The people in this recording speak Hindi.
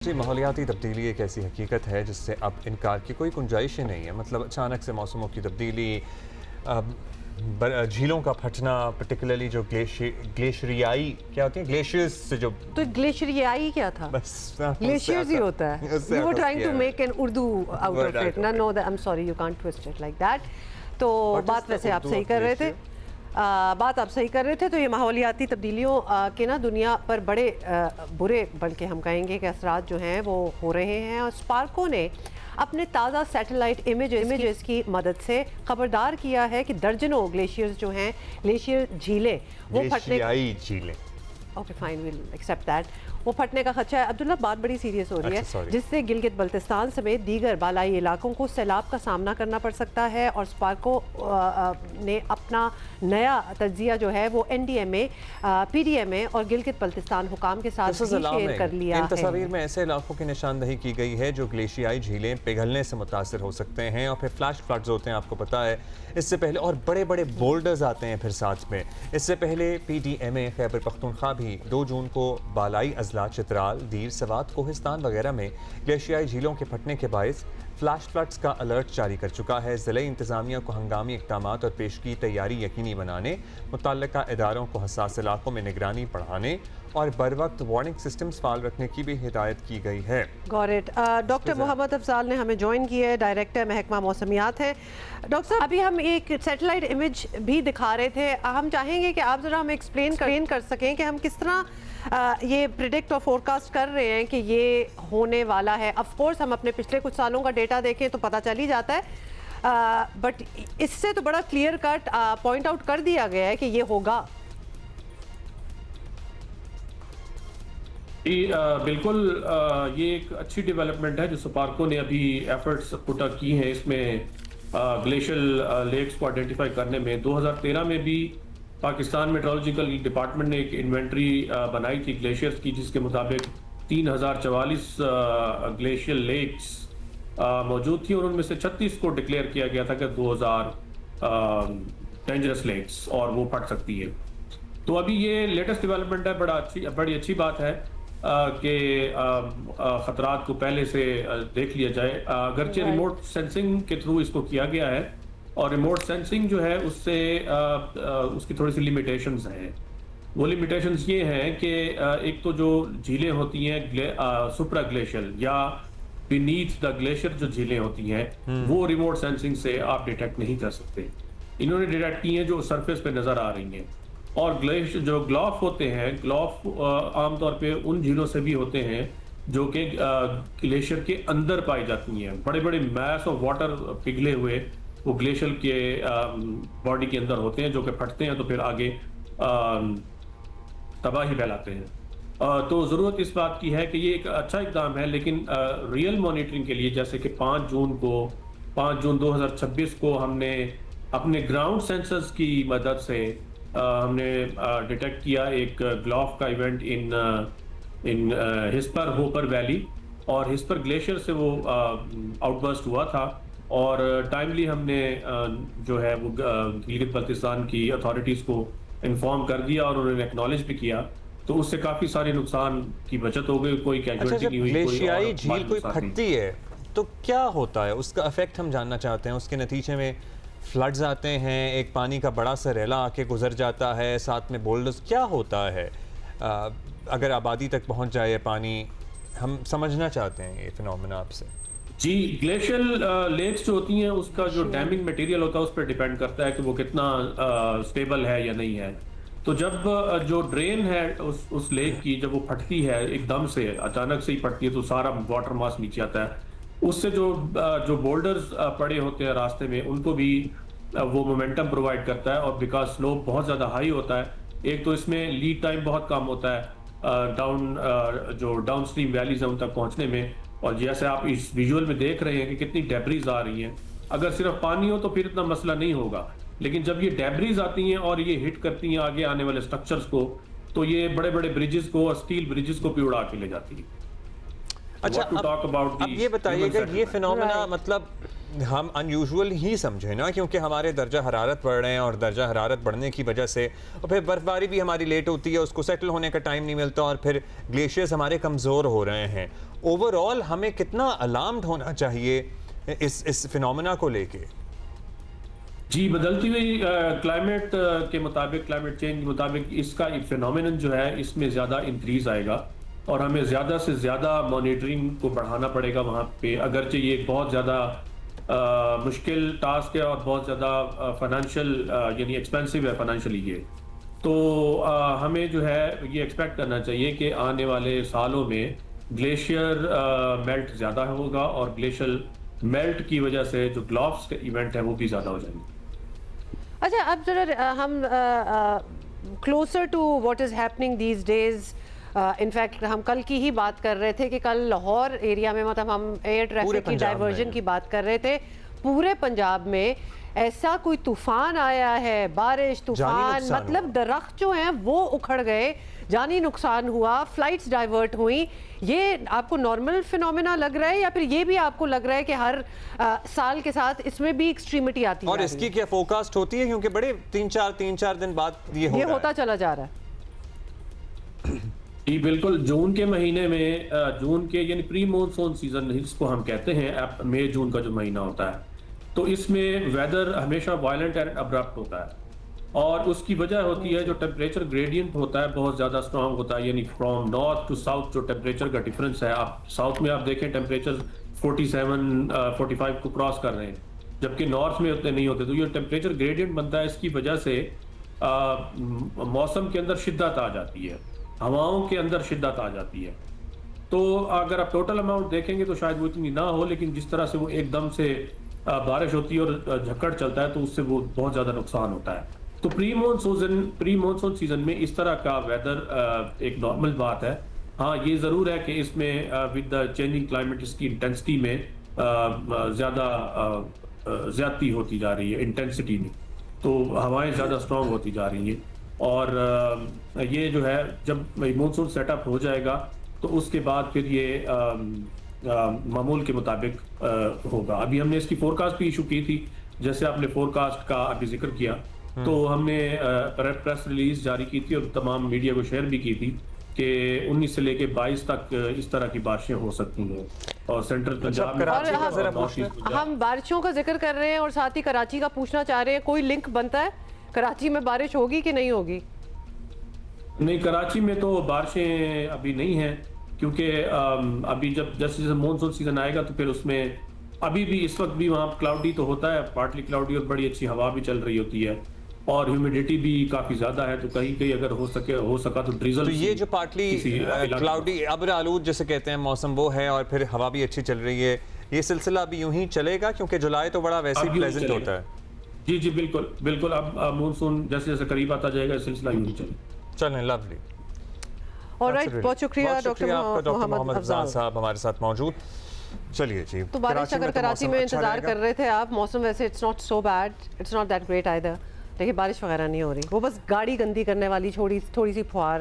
जी, माहौलियाती तब्दीली एक ऐसी हकीकत है जिससे अब इनकार की कोई गुंजाइश ही नहीं है। मतलब अचानक से मौसमों की तब्दीली, झीलों का फटना, पर्टिकुलरली जो ग्लेशियरियाई क्या होती है, ग्लेशियर्स से जो तो ग्लेशियरियाई क्या था? बस ग्लेशियर्स ही होता है। You were trying to make an Urdu out of it. No, I am sorry, you can't twist it like that. तो बात वैसे आप सही कर रहे थे। तो ये माहौलियाती तब्दीलियों के ना दुनिया पर बड़े बुरे, बल्कि हम कहेंगे कि असरात जो हैं वो हो रहे हैं। और स्पार्को ने अपने ताज़ा सैटेलाइट इमेजेस की मदद से खबरदार किया है कि दर्जनों ग्लेशियर्स जो हैं, ग्लेशियर झीलें, वो फटने, okay fine, will accept that, वो फटने का खदशा है। अब्दुल्ला, बात बड़ी सीरियस हो रही है, जिससे गिलगित बल्तिस्तान समेत दीगर बालाई इलाकों को सैलाब का सामना करना पड़ सकता है। और स्पार्को ने अपना नया तज्जिया जो है वो NDMA, PDMA और गिलगित बल्तिस्तान हुकाम के साथ शेयर कर लिया है। इन तस्वीर में ऐसे इलाकों की निशानदही की गई है जो ग्लेशियाई झीलें पिघलने से मुतासर हो सकते हैं और फिर फ्लैश फ्लड्स होते हैं, आपको पता है। इससे पहले और बड़े बड़े बोल्डर्स आते हैं फिर साथ में। इससे पहले PDMA खैबर पख्तूनख्वा भी 2 जून को बालाई अजला, चित्राल, दीर, सवात, कोहिस्तान वगैरह में ग्लेशियाई झीलों के फटने के बायस फ्लैश फ्लड्स का अलर्ट जारी कर चुका है। ज़िले इंतज़ामिया को हंगामी इक़दामात और पेशगी तैयारी यकीनी बनाने, मुतल्लिका इदारों को हसास इलाकों में निगरानी बढ़ाने और बर वक्त वार्निंग सिस्टम्स फाल रखने की भी हिदायत की गई है। Got it. Doctor Mohammad Afzal ने हमें ज्वाइन किया है, डायरेक्टर महकमा मौसमियात हैं। डॉक्टर साहब, अभी हम एक सैटेलाइट इमेज भी दिखा रहे थे, हम चाहेंगे कि आप ज़रा हमें एक्सप्लेन कर सकें कि हम किस तरह ये प्रिडिक्ट और फोरकास्ट कर रहे हैं कि ये होने वाला है। ऑफ कोर्स हम अपने पिछले कुछ सालों का डेटा देखें तो पता चल ही जाता है, बट इससे तो बड़ा क्लियर कट पॉइंट आउट कर दिया गया है कि ये होगा। बिल्कुल, ये एक अच्छी डेवलपमेंट है जो स्पार्को ने अभी एफर्ट्स पुट अप की हैं इसमें ग्लेशियल लेक्स को आइडेंटिफाई करने में। 2013 में भी पाकिस्तान मेट्रोलॉजिकल डिपार्टमेंट ने एक इन्वेंट्री बनाई थी ग्लेशियर्स की, जिसके मुताबिक 3044 ग्लेशियल लेक्स मौजूद थी और उनमें से 36 को डिक्लेयर किया गया था कि 2000 डेंजरस लेक्स और वो फट सकती है। तो अभी ये लेटेस्ट डेवलपमेंट है, बड़ी अच्छी बात है कि ख़तरात को पहले से देख लिया जाए। अगरचे रिमोट सेंसिंग के थ्रू इसको किया गया है और रिमोट सेंसिंग जो है उससे उसकी थोड़ी सी लिमिटेशंस हैं। वो लिमिटेशंस ये हैं कि एक तो जो झीलें होती हैं सुप्रा ग्लेशियल या बीनीथ द ग्लेशियर जो झीलें होती हैं वो रिमोट सेंसिंग से आप डिटेक्ट नहीं कर सकते। इन्होंने डिटेक्ट की हैं जो सरफेस पे नज़र आ रही हैं। और ग्लेशियर जो ग्लॉफ होते हैं, ग्लॉफ आमतौर पे उन झीलों से भी होते हैं जो कि ग्लेशियर के अंदर पाई जाती हैं। बड़े बड़े मैस ऑफ वाटर पिघले हुए वो ग्लेशियर के बॉडी के अंदर होते हैं जो कि फटते हैं तो फिर आगे तबाही फैलाते हैं। तो ज़रूरत इस बात की है कि ये एक अच्छा इक़दाम है, लेकिन रियल मॉनिटरिंग के लिए, जैसे कि 5 जून 2026 को हमने अपने ग्राउंड सेंसर्स की मदद से हमने डिटेक्ट किया एक ग्लॉफ का event in hispa hopper valley, और हिस्पर ग्लेशियर से वो आउटबर्स्ट हुआ था और टाइमली हमने जो है वो गिलगित बल्तिस्तान की अथॉरिटीज़ को इन्फॉर्म कर दिया और उन्होंने एक्नॉलेज भी किया। तो उससे काफ़ी सारे नुकसान की बचत हो गई, कोई कैजुअल्टी नहीं हुई। ग्लेशियाई झील कोई फटती है तो क्या होता है, उसका इफेक्ट हम जानना चाहते हैं। उसके नतीजे में फ्लड्स आते हैं, एक पानी का बड़ा सा रेला आके गुजर जाता है, साथ में बोल्डर्स, क्या होता है अगर आबादी तक पहुंच जाए पानी? हम समझना चाहते हैं ये फिनोमेना आपसे। जी, ग्लेशियल लेक्स जो होती हैं उसका जो डैमिंग मटेरियल होता है उस पर डिपेंड करता है कि वो कितना स्टेबल है या नहीं है। तो जब जो ड्रेन है उस लेक की, जब वो फटती है एकदम से, अचानक से ही फटती है, तो सारा वाटर मास नीचे आता है। उससे जो बोल्डर्स पड़े होते हैं रास्ते में उनको भी वो मोमेंटम प्रोवाइड करता है। और बिकॉज स्लोप बहुत ज़्यादा हाई होता है, एक तो इसमें लीड टाइम बहुत कम होता है जो डाउन स्ट्रीम वैलीज हैं उन तक पहुँचने में। और जैसे आप इस विजुअल में देख रहे हैं कि कितनी डेब्रीज आ रही हैं। अगर सिर्फ पानी हो तो फिर इतना मसला नहीं होगा, लेकिन जब ये डेब्रीज आती हैं और ये हिट करती हैं आगे आने वाले स्ट्रक्चर्स को, तो ये बड़े बड़े ब्रिजेस को और स्टील ब्रिजेस को भी उड़ा के ले जाती है। अच्छा, अब ये बताइएगा, ये फिनोमेना मतलब हम अनयूजुअल ही समझे ना, क्योंकि हमारे दर्जा हरारत बढ़ रहे हैं और दर्जा हरारत बढ़ने की वजह से और फिर बर्फबारी भी हमारी लेट होती है, उसको सेटल होने का टाइम नहीं मिलता और फिर ग्लेशियर्स हमारे कमज़ोर हो रहे हैं ओवरऑल हमें कितना अलार्म्ड होना चाहिए इस फिनोमेना को लेके? जी, बदलती हुई क्लाइमेट के मुताबिक, क्लाइमेट चेंज के मुताबिक इसका एक फिनोमेनन जो है इसमें ज़्यादा इंक्रीज आएगा और हमें ज़्यादा से ज़्यादा मॉनिटरिंग को बढ़ाना पड़ेगा वहाँ पे। अगरचे ये बहुत ज़्यादा मुश्किल टास्क है और बहुत ज़्यादा फाइनेंशियल यानी एक्सपेंसिव है फाइनेंशियली ये, तो हमें जो है ये एक्सपेक्ट करना चाहिए कि आने वाले सालों में ग्लेशियर मेल्ट ज़्यादा होगा और ग्लेशियल मेल्ट की वजह से जो ग्लोब्स के इवेंट है वो भी ज़्यादा हो जाएंगे। अच्छा, अब जरा हम closer to what is happening these days, in fact हम कल की ही बात कर रहे थे कि कल लाहौर एरिया में, मतलब हम एयर ट्रैफिक की डाइवर्जन की बात कर रहे थे। पूरे पंजाब में ऐसा कोई तूफान आया है, बारिश तूफान, मतलब दरख्त जो हैं वो उखड़ गए, जानी नुकसान हुआ, फ्लाइट्स डाइवर्ट हुई। ये आपको नॉर्मल फिनोमेना लग रहा है या फिर ये भी आपको लग रहा है कि हर साल के साथ इसमें भी एक्सट्रीमिटी आती है? और इसकी क्या फोरकास्ट होती है, क्योंकि बड़े 3-4 दिन बाद ये होता चला जा रहा है? जी बिल्कुल, जून के महीने में, जून के यानी प्री मॉनसून सीजन जिसको हम कहते हैं, मई जून का जो महीना होता है, तो इसमें वेदर हमेशा वायलेंट एंड अब्रप्ट होता है और उसकी वजह होती है जो टेम्परेचर ग्रेडियंट होता है बहुत ज़्यादा स्ट्रांग होता है, यानी फ्रॉम नॉर्थ टू साउथ जो टेम्परेचर का डिफरेंस है, आप साउथ में आप देखें टेम्परेचर 47-45 को क्रॉस कर रहे हैं, जबकि नॉर्थ में उतने नहीं होते। तो ये टेम्परेचर ग्रेडियंट बनता है, इसकी वजह से मौसम के अंदर शिद्दत आ जाती है, हवाओं के अंदर शिद्दत आ जाती है। तो अगर आप टोटल अमाउंट देखेंगे तो शायद वो इतनी ना हो, लेकिन जिस तरह से वो एकदम से बारिश होती है और झक्कड़ चलता है तो उससे वो बहुत ज़्यादा नुकसान होता है। तो प्री मॉनसून सीजन में इस तरह का वेदर एक नॉर्मल बात है। हाँ, ये ज़रूर है कि इसमें विद द चेंजिंग क्लाइमेट इसकी इंटेंसिटी में ज़्यादती होती जा रही है, इंटेंसिटी में, तो हवाएं ज़्यादा स्ट्रॉन्ग होती जा रही हैं और ये जो है जब मॉनसून सेटअप हो जाएगा तो उसके बाद फिर ये मामूल के मुताबिक होगा। अभी हमने इसकी फोरकास्ट भी इशू की थी, जैसे आपने फोरकास्ट का अभी जिक्र किया, तो हमने प्रेस रिलीज जारी की थी और तमाम मीडिया को शेयर भी की थी कि 19 से लेके 22 तक इस तरह की बारिशें हो सकती हैं और सेंट्रल पंजाब में। हम बारिशों का जिक्र कर रहे हैं और साथ ही कराची का पूछना चाह रहे हैं, कोई लिंक बनता है कराची में बारिश होगी कि नहीं होगी? नहीं, कराची में तो बारिशें अभी नहीं हैं, क्योंकि अभी जब जैसे मॉनसून सीजन आएगा तो फिर उसमें अभी भी इस वक्त भी वहाँ क्लाउडी तो होता है, पार्टली क्लाउडी, और बड़ी अच्छी हवा भी चल रही होती है और ह्यूमिडिटी भी काफी ज्यादा है, तो कहीं कहीं अगर हो सका तो ड्रिजल। तो ये जो पार्टली क्लाउडी अब्र आलूद जैसे कहते हैं मौसम वो है और फिर हवा भी अच्छी चल रही है, ये सिलसिला अभी यूं ही चलेगा क्योंकि जुलाई तो बड़ा वैसे ही प्लेजेंट होता है? जी जी बिल्कुल बिल्कुल, अब मॉनसून जैसे जैसे करीब आता जाएगा सिलसिला यूं ही चले। लवली। ऑलराइट, बहुत शुक्रिया डॉक्टर मोहम्मद अफजाल साहब हमारे साथ मौजूद। चलिए जी, तो बारिश अगर कराची में इंतजार कर रहे थे आप, मौसम वैसे it's not so bad, it's not that great either, देखिए बारिश वगैरह नहीं हो रही, वो बस गाड़ी गंदी करने वाली थोड़ी सी फुहार